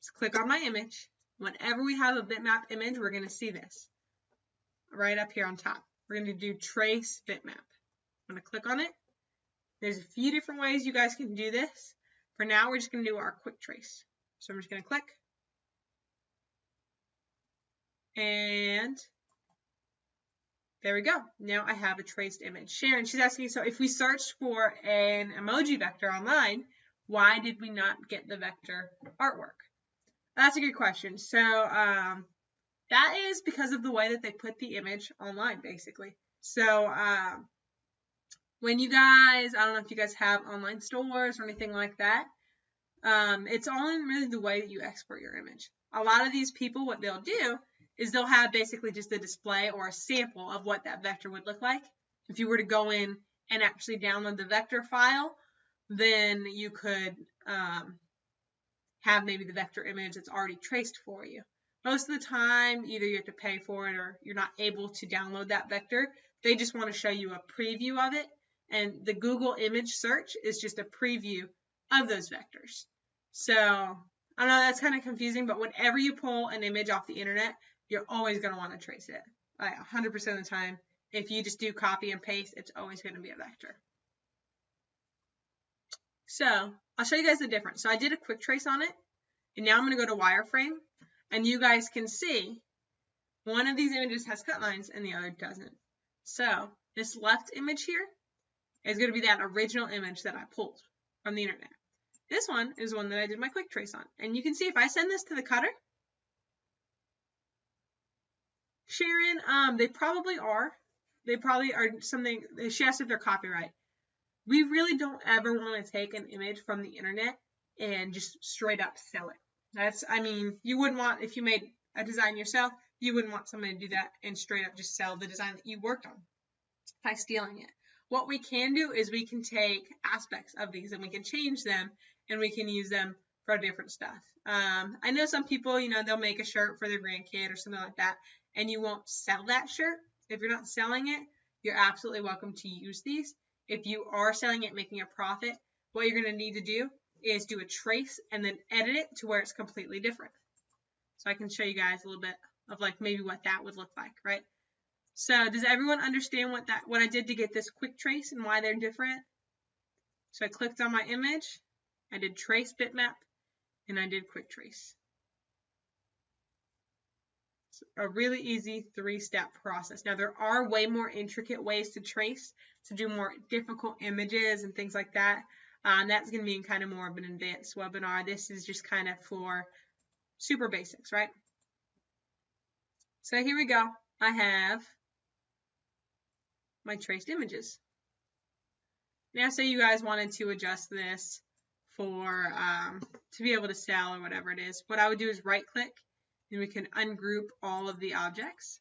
is click on my image. Whenever we have a bitmap image, we're going to see this right up here on top. We're going to do trace bitmap. I'm going to click on it. There's a few different ways you guys can do this. For now, we're just going to do our quick trace. So I'm just going to click. And there we go. Now I have a traced image. Sharon, she's asking, so if we searched for an emoji vector online, why did we not get the vector artwork? That's a good question. So that is because of the way that they put the image online, basically. So when you guys, I don't know if you guys have online stores or anything like that, it's all in really the way that you export your image. A lot of these people, what they'll do is they'll have basically just a display or a sample of what that vector would look like if you were to go in and actually download the vector file, then you could have maybe the vector image that's already traced for you. Most of the time, either you have to pay for it or you're not able to download that vector. They just want to show you a preview of it, and the Google image search is just a preview of those vectors. So I know that's kind of confusing, but whenever you pull an image off the internet, you're always going to want to trace it. Like 100% of the time, if you just do copy and paste, it's always going to be a vector. So I'll show you guys the difference. So I did a quick trace on it, and now I'm going to go to wireframe, and you guys can see one of these images has cut lines and the other doesn't. So this left image here is going to be that original image that I pulled from the internet. This one is one that I did my quick trace on. And you can see if I send this to the cutter, Sharon, they probably are. They probably are something, she asked if they're copyright. We really don't ever want to take an image from the internet and just straight up sell it. I mean, you wouldn't want, if you made a design yourself, you wouldn't want somebody to do that and straight up just sell the design that you worked on by stealing it. What we can do is we can take aspects of these and we can change them and we can use them for different stuff. I know some people, they'll make a shirt for their grandkid or something like that, and you won't sell that shirt. If you're not selling it, you're absolutely welcome to use these. If you are selling it, making a profit, what you're going to need to do is do a trace and then edit it to where it's completely different. So I can show you guys a little bit of like maybe what that would look like, right? So does everyone understand what I did to get this quick trace and why they're different? So I clicked on my image, I did trace bitmap, and I did quick trace. It's a really easy 3-step process. Now there are way more intricate ways to trace, to do more difficult images and things like that. That's going to be in kind of more of an advanced webinar. This is just kind of for super basics, right? So here we go. I have my traced images. Now say you guys wanted to adjust this for to be able to sell or whatever it is. What I would do is right click and we can ungroup all of the objects.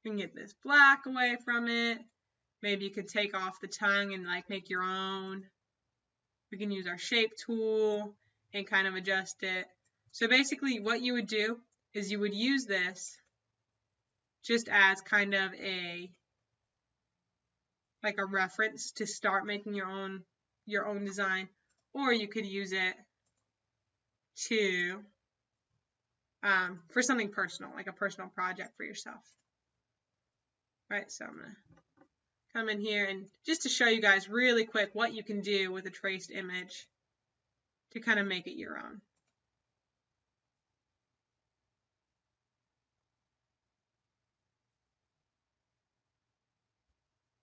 We can get this black away from it. Maybe you could take off the tongue and like make your own. We can use our shape tool and kind of adjust it. So basically what you would do is you would use this just as kind of a reference to start making your own design, or you could use it to for something personal, like a personal project for yourself. Right, so I'm gonna come in here and just to show you guys really quick what you can do with a traced image to kind of make it your own.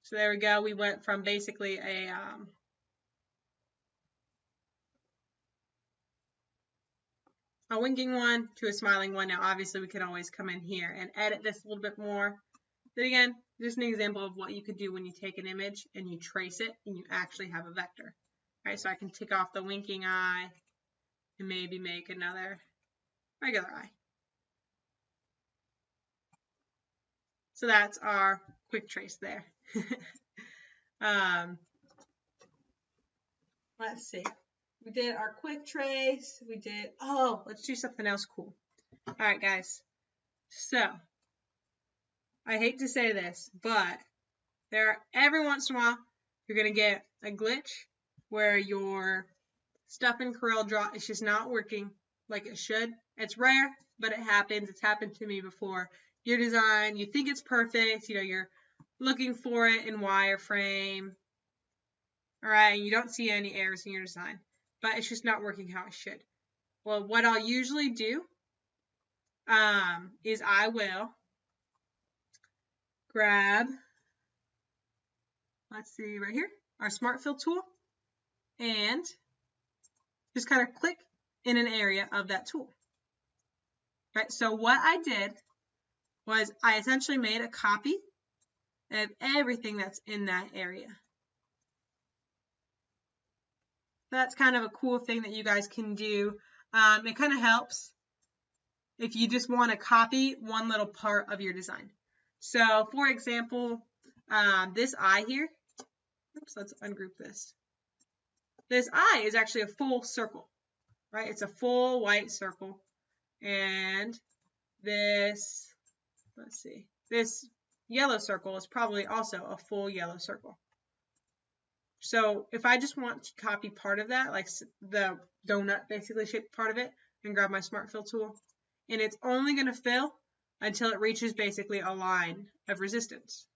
So there we go. We went from basically a winking one to a smiling one. Now obviously we could always come in here and edit this a little bit more. But again, just an example of what you could do when you take an image and you trace it and you actually have a vector. All right, so I can take off the winking eye and maybe make another regular eye. So that's our quick trace there. Let's see. We did our quick trace. We did, let's do something else cool. All right, guys. So I hate to say this, but every once in a while, you're going to get a glitch where your stuff in CorelDraw is just not working like it should. It's rare, but it happens. It's happened to me before. Your design, you think it's perfect, you're looking for it in wireframe, all right, you don't see any errors in your design, but it's just not working how it should. Well, what I'll usually do is I will grab, let's see right here, our Smart Fill tool, and just kind of click in an area of that tool. Right, so what I did was I essentially made a copy of everything that's in that area. That's kind of a cool thing that you guys can do. It kind of helps if you just want to copy one little part of your design. So for example, this eye here, oops, let's ungroup this. This eye is actually a full circle, right? It's a full white circle. And this, let's see, this yellow circle is probably also a full yellow circle. So if I just want to copy part of that, like the donut basically shaped part of it, and grab my Smart Fill tool, and it's only going to fill until it reaches basically a line of resistance.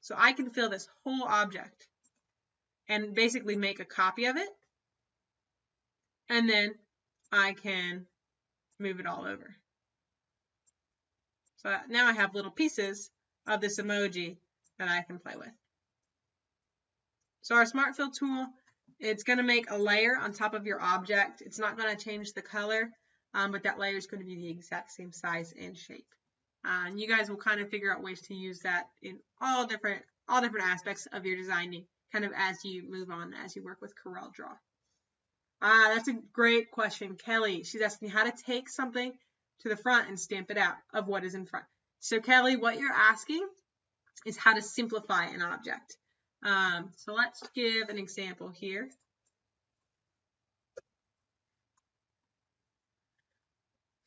So I can fill this whole object and basically make a copy of it, and then I can move it all over. So now I have little pieces of this emoji that I can play with. So our Smart Fill tool, it's going to make a layer on top of your object. It's not going to change the color, but that layer is going to be the exact same size and shape. And you guys will kind of figure out ways to use that in all different aspects of your designing, kind of as you move on, as you work with CorelDraw. That's a great question. Kelly, she's asking how to take something to the front and stamp it out of what is in front. So Kelly, what you're asking is how to simplify an object. So let's give an example here.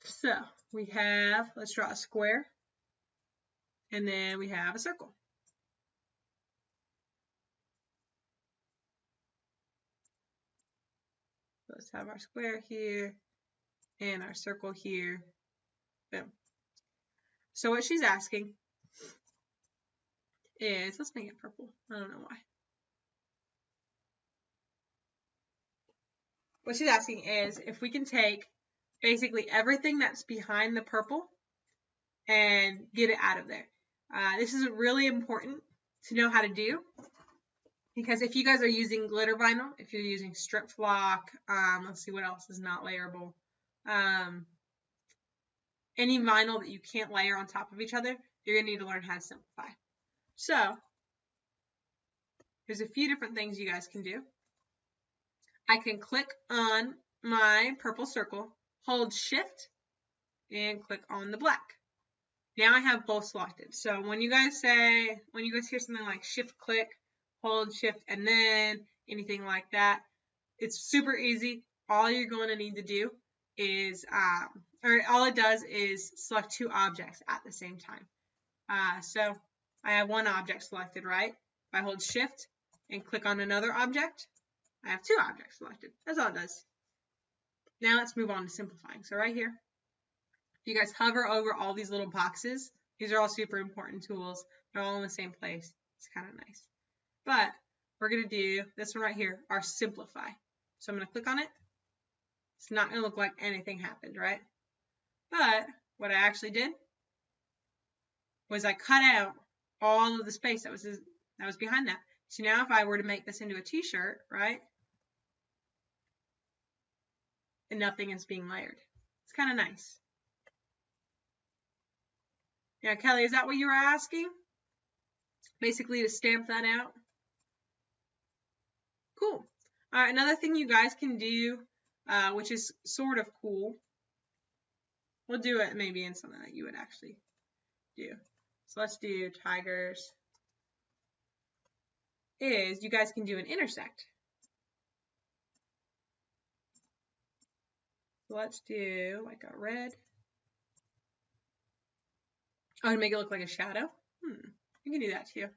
So we have, let's draw a square, and then we have a circle. Let's have our square here and our circle here. Boom. So what she's asking is, let's make it purple. I don't know why. What she's asking is if we can take basically everything that's behind the purple and get it out of there. This is really important to know how to do, because if you guys are using glitter vinyl, if you're using strip flock, let's see what else is not layerable. Any vinyl that you can't layer on top of each other, you're going to need to learn how to simplify. So there's a few different things you guys can do. I can click on my purple circle, hold shift, and click on the black. Now I have both selected. So when you guys hear something like shift click, hold shift, and then anything like that, it's super easy. All you're going to need to do is, all it does is select two objects at the same time. So I have one object selected, right? If I hold shift and click on another object, I have two objects selected. That's all it does. Now let's move on to simplifying. So right here, if you guys hover over all these little boxes, these are all super important tools. They're all in the same place. It's kind of nice. But we're going to do this one right here, our simplify. So I'm going to click on it. It's not going to look like anything happened, right? But what I actually did was I cut out all of the space that was behind that. So now if I were to make this into a t-shirt, right? And nothing is being layered. It's kind of nice. Yeah, Kelly, is that what you were asking? Basically to stamp that out? Cool. All right, another thing you guys can do, which is sort of cool. We'll do it maybe in something that you would actually do. So let's do tigers. You guys can do an intersect. So let's do like a red. Oh, to make it look like a shadow? You can do that too.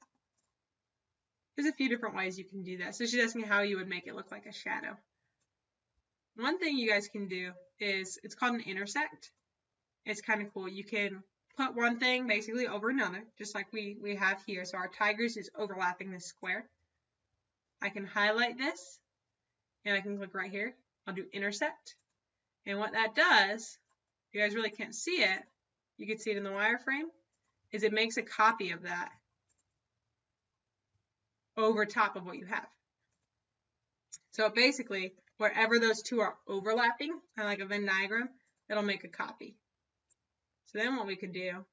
There's a few different ways you can do that. So she's asking how you would make it look like a shadow. One thing you guys can do is, it's called an intersect. It's kind of cool. You can put one thing basically over another, just like we have here. So our tigers is overlapping this square. I can highlight this, and I can click right here. I'll do intersect. And what that does, you guys really can't see it, you can see it in the wireframe, is it makes a copy of that over top of what you have. So basically, wherever those two are overlapping, kind of like a Venn diagram, it'll make a copy. So then what we could do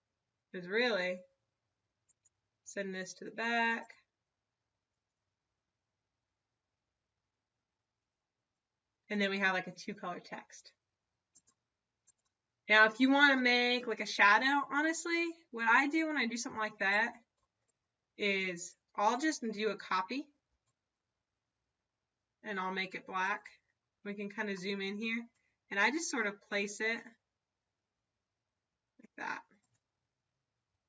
is really send this to the back. And then we have like a two-color text. Now, if you want to make like a shadow, honestly, what I do when I do something like that is I'll just do a copy and I'll make it black. We can kind of zoom in here and I just sort of place it like that.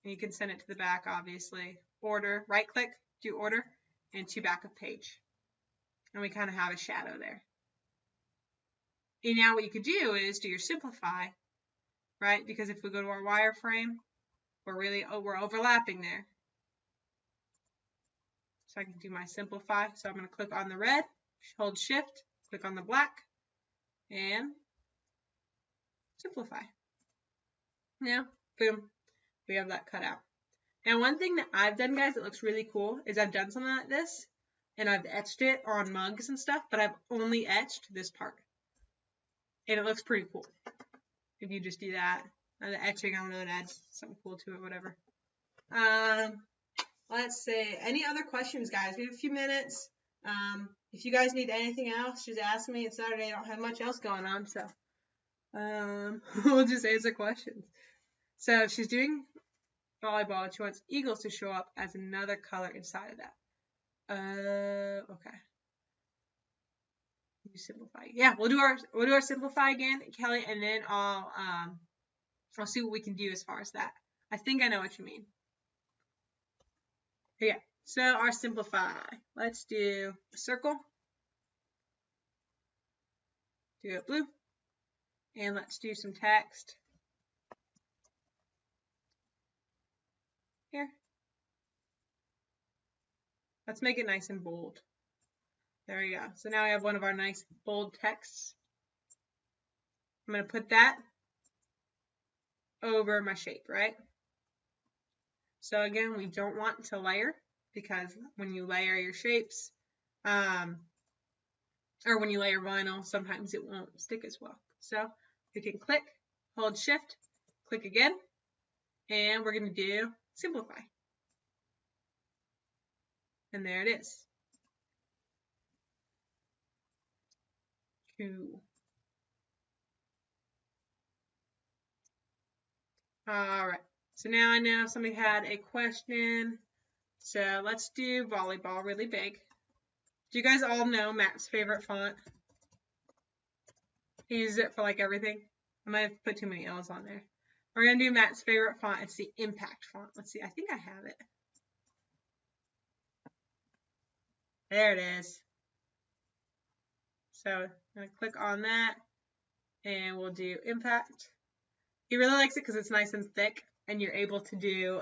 And you can send it to the back, obviously. Order, right click, do order, and to back of page. And we kind of have a shadow there. And now what you could do is do your simplify, right? Because if we go to our wireframe, we're overlapping there. So I can do my simplify. So I'm going to click on the red, hold shift, click on the black, and simplify. Now, boom, we have that cut out. Now, one thing that I've done, guys, that looks really cool is I've done something like this, and I've etched it on mugs and stuff, but I've only etched this part. And it looks pretty cool if you just do that. The etching, I don't know, it adds something cool to it, whatever. Let's see. Any other questions, guys? We have a few minutes. If you guys need anything else, just ask me. It's Saturday. I don't have much else going on, so we'll just answer questions. So she's doing volleyball. She wants eagles to show up as another color inside of that. Okay. You simplify. Yeah, we'll do our simplify again, Kelly, and then I'll see what we can do as far as that. I think I know what you mean. Yeah. So our simplify. Let's do a circle. Do it blue. And let's do some text. Here. Let's make it nice and bold. There we go. So now we have one of our nice bold texts. I'm going to put that over my shape, right? So again, we don't want to layer because when you layer your shapes, or when you layer vinyl, sometimes it won't stick as well. So we can click, hold shift, click again, and we're going to do simplify. And there it is. Cool. All right. So now I know somebody had a question. So let's do volleyball really big. Do you guys all know Matt's favorite font? He uses it for like everything. I might have put too many L's on there. We're going to do Matt's favorite font. It's the Impact font. Let's see. I think I have it. There it is. So I'm going to click on that and we'll do Impact. He really likes it because it's nice and thick and you're able to do,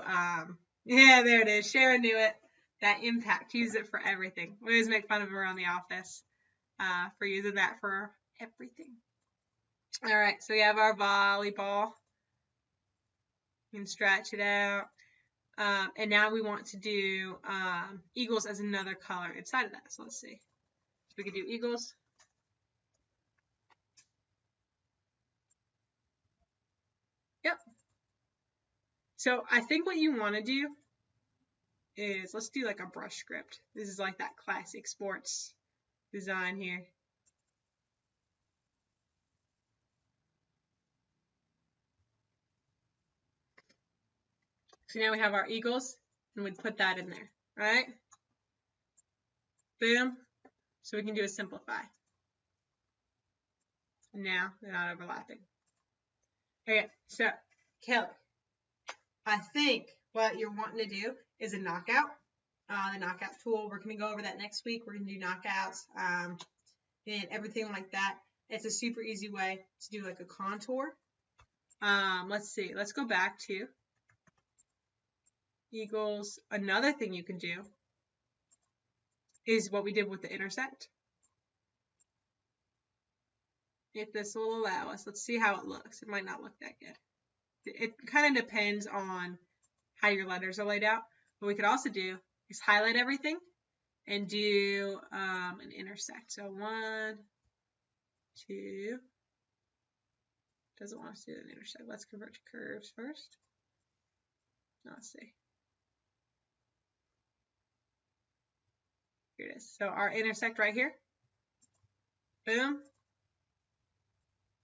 yeah, there it is. Sharon knew it. That Impact. Use it for everything. We always make fun of him around the office for using that for everything. All right, so we have our volleyball. You can stretch it out. And now we want to do eagles as another color inside of that. So let's see. So we could do eagles. Yep. So I think what you want to do is, let's do like a brush script. This is like that classic sports design here. So now we have our eagles, and we put that in there, right? Boom. So we can do a simplify. Now they're not overlapping. Okay, so Kelly, I think what you're wanting to do is a knockout. The knockout tool, we're going to go over that next week. We're going to do knockouts and everything like that. It's a super easy way to do like a contour. Let's see. Let's go back to eagles. Another thing you can do is what we did with the intersect. If this will allow us, let's see how it looks. It might not look that good. It kind of depends on how your letters are laid out. What we could also do is highlight everything and do an intersect. So 1, 2. Doesn't want us to do an intersect. Let's convert to curves first. Let's see. Here it is. So our intersect right here. Boom.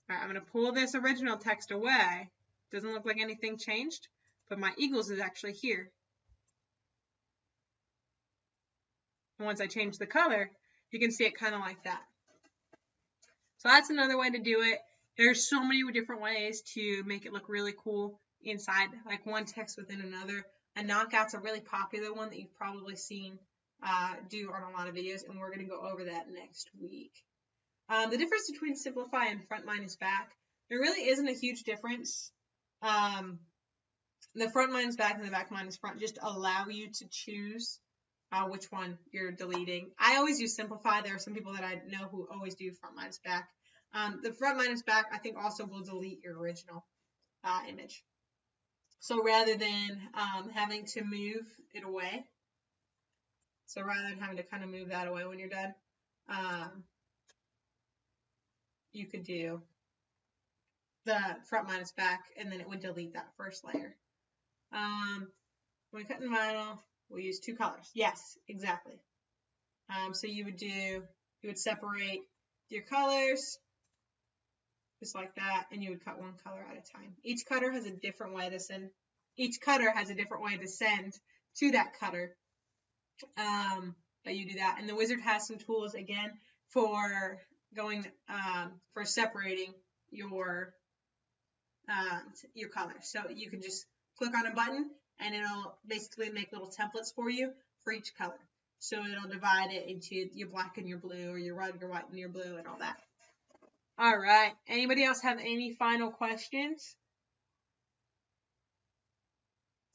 All right, I'm going to pull this original text away. Doesn't look like anything changed, but my eagles is actually here. And once I change the color, you can see it kind of like that. So that's another way to do it. There's so many different ways to make it look really cool inside, like one text within another. A knockout's a really popular one that you've probably seen do on a lot of videos, and we're going to go over that next week. The difference between simplify and front minus back, there really isn't a huge difference. The front minus back and the back minus front just allow you to choose which one you're deleting. I always use simplify. There are some people that I know who always do front minus back. The front minus back, I think, also will delete your original image. So rather than having to move it away, so rather than having to kind of move that away when you're done, you could do the front minus back, and then it would delete that first layer. When we cut in vinyl, we'll use 2 colors. Yes, exactly. So you would separate your colors just like that, and you would cut one color at a time. Each cutter has a different way to send. Each cutter has a different way to send to that cutter. But you do that, and the wizard has some tools again for going for separating your colors. So you can just click on a button, and it'll basically make little templates for you for each color. So it'll divide it into your black and your blue, or your red, your white, and your blue, and all that. All right. Anybody else have any final questions?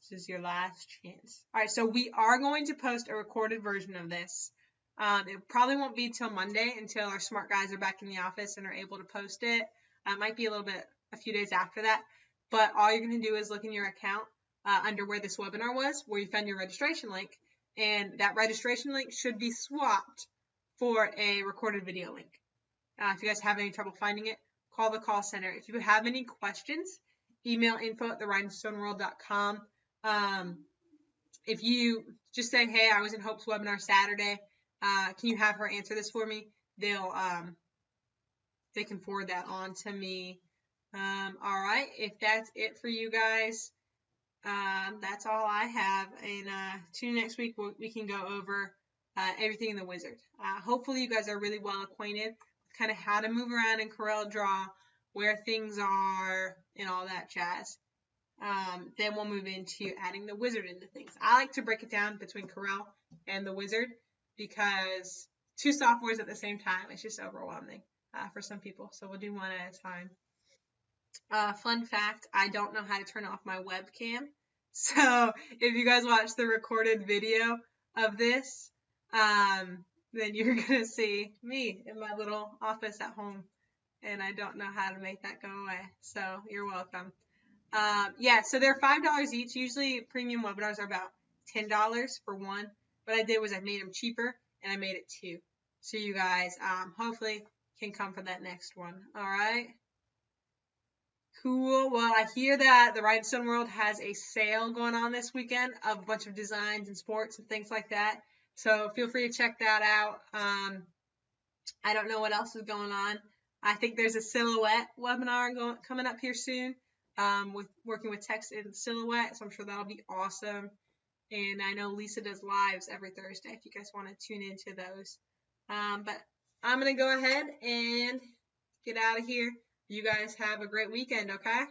This is your last chance. All right, so we are going to post a recorded version of this. It probably won't be till Monday until our smart guys are back in the office and are able to post it. It might be a few days after that. But all you're going to do is look in your account under where this webinar was, where you found your registration link. And that registration link should be swapped for a recorded video link. If you guys have any trouble finding it, call the call center. If you have any questions, email info@therhinestoneworld.com. If you just say, hey, I was in Hope's webinar Saturday, can you have her answer this for me? They can forward that on to me. All right, if that's it for you guys, that's all I have. And tune in next week. We can go over everything in the wizard. Hopefully you guys are really well acquainted with kind of how to move around in CorelDraw, where things are, and all that jazz. Then we'll move into adding the wizard into things. I like to break it down between Corel and the wizard because 2 softwares at the same time, it's just overwhelming for some people. So we'll do one at a time. Fun fact, I don't know how to turn off my webcam. So if you guys watch the recorded video of this, then you're going to see me in my little office at home. And I don't know how to make that go away. So you're welcome. Yeah, so they're $5 each. Usually premium webinars are about $10 for one. What I did was I made them cheaper, and I made it 2. So you guys hopefully can come for that next one. All right? Cool. Well, I hear that the Rhinestone World has a sale going on this weekend of a bunch of designs and sports and things like that. So feel free to check that out. I don't know what else is going on. I think there's a silhouette webinar coming up here soon. With working with text and silhouette, so I'm sure that'll be awesome. And I know Lisa does lives every Thursday if you guys want to tune into those. But I'm going to go ahead and get out of here. You guys have a great weekend, okay?